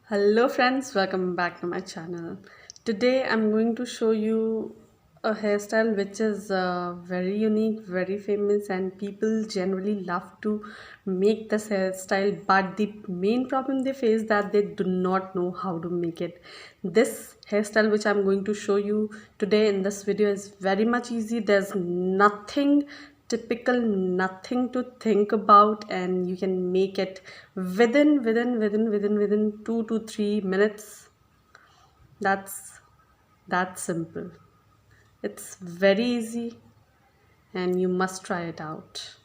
Hello friends, welcome back to my channel. Today I'm going to show you a hairstyle which is very unique, very famous, and people generally love to make this hairstyle, but the main problem they face that they do not know how to make it. This hairstyle which I'm going to show you today in this video is very much easy. There's nothing typical, nothing to think about, and you can make it within 2 to 3 minutes. That's that's simple. It's very easy, and you must try it out.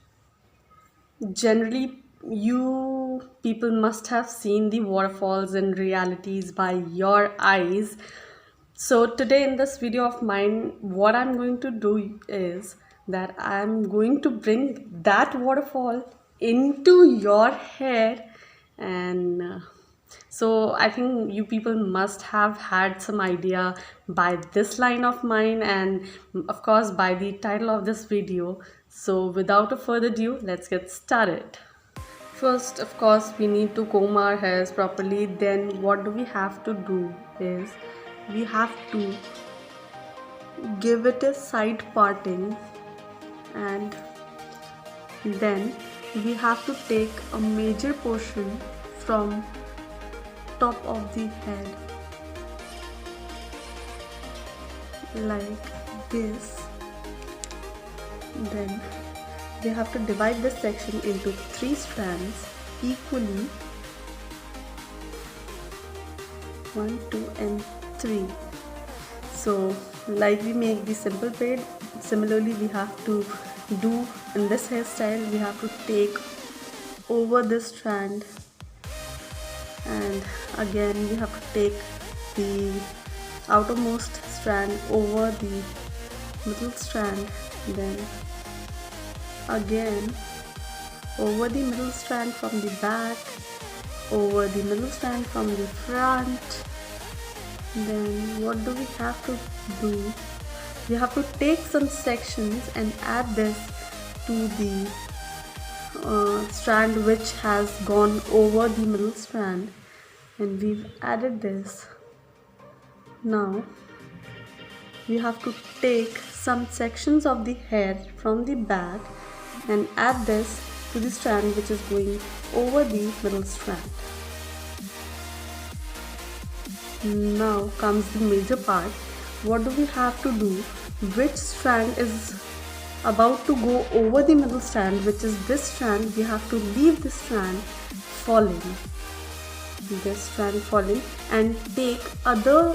Generally, you people must have seen the waterfalls and realities by your eyes. So today in this video of mine, what I'm going to do is that I'm going to bring that waterfall into your hair, and so I think you people must have had some idea by this line of mine, and of course by the title of this video. So without a further ado, let's get started. First, of course, we need to comb our hairs properly. Then what do we have to do is we have to give it a side parting, and then we have to take a major portion from top of the head like this. Then we have to divide this section into 3 strands equally, 1, 2 and 3. So like we make the simple braid, similarly we have to do in this hairstyle. We have to take over this strand, and again we have to take the outermost strand over the middle strand, then again over the middle strand from the back, over the middle strand from the front. Then what do we have to do? We have to take some sections and add this to the strand which has gone over the middle strand, and we've added this. Now we have to take some sections of the hair from the back and add this to the strand which is going over the middle strand. Now comes the major part. What do we have to do? Which strand is about to go over the middle strand, which is this strand, we have to leave this strand falling, and take other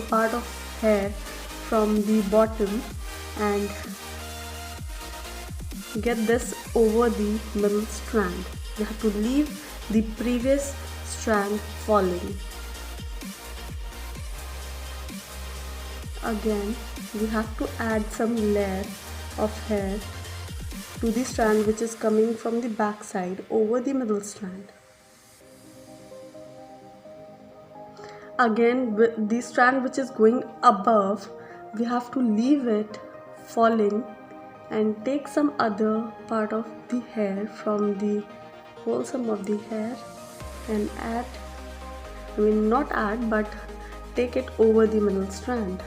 part of hair from the bottom and get this over the middle strand. We have to leave the previous strand falling. Again we have to add some layer of hair to the strand which is coming from the back side over the middle strand. Again, with the strand which is going above, we have to leave it falling and take some other part of the hair from the wholesome of the hair and add, not add, but take it over the middle strand.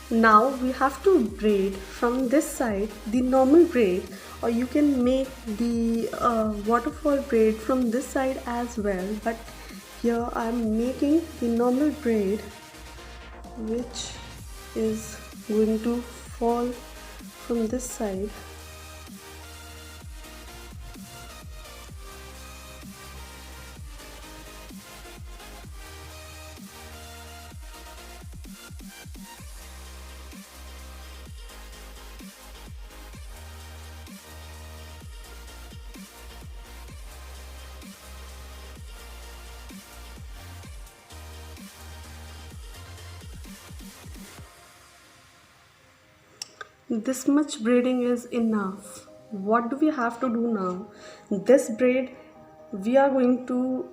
Now we have to braid from this side the normal braid, or you can make the waterfall braid from this side as well, but here I'm making the normal braid which is going to fall from this side. This much braiding is enough. What do we have to do now? This braid, we are going to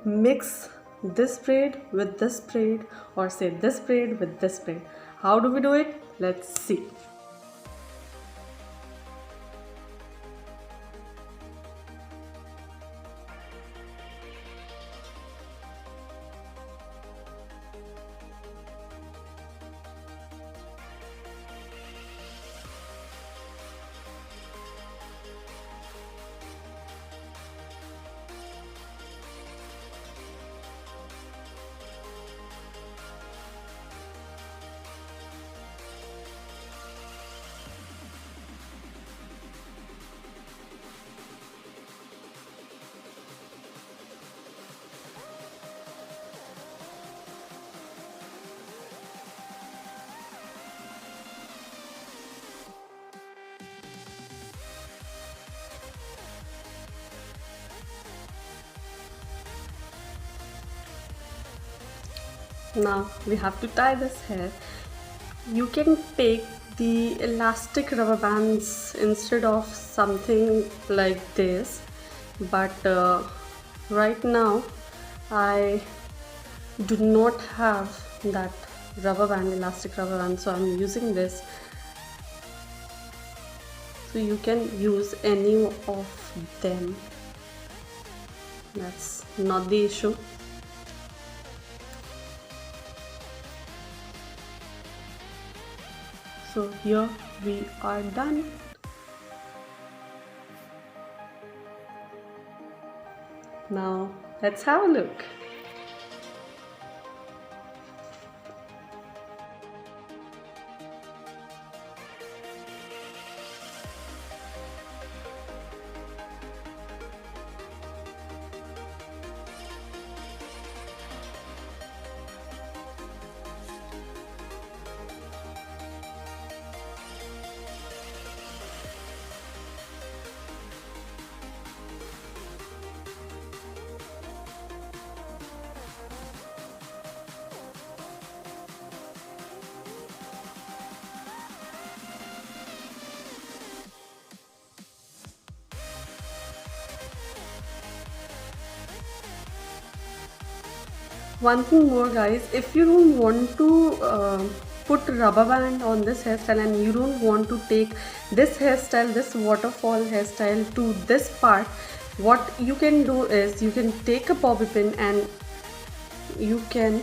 mix this braid with this braid, or say this braid with this braid. How do we do it? Let's see. Now we have to tie this hair. You can take the elastic rubber bands instead of something like this, but right now I do not have that rubber band, elastic rubber band, so I'm using this. So you can use any of them, that's not the issue. So here we are done. Now let's have a look. One thing more guys, if you don't want to put rubber band on this hairstyle and you don't want to take this hairstyle, this waterfall hairstyle to this part, what you can do is you can take a bobby pin and you can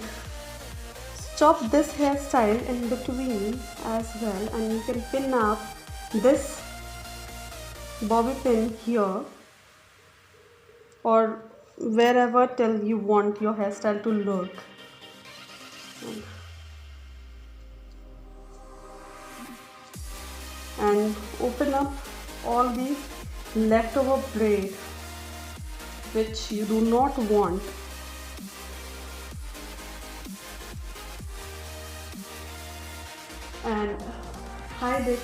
stop this hairstyle in between as well, and you can pin up this bobby pin here or wherever till you want your hairstyle to look. And open up all the leftover braid which you do not want. And hide it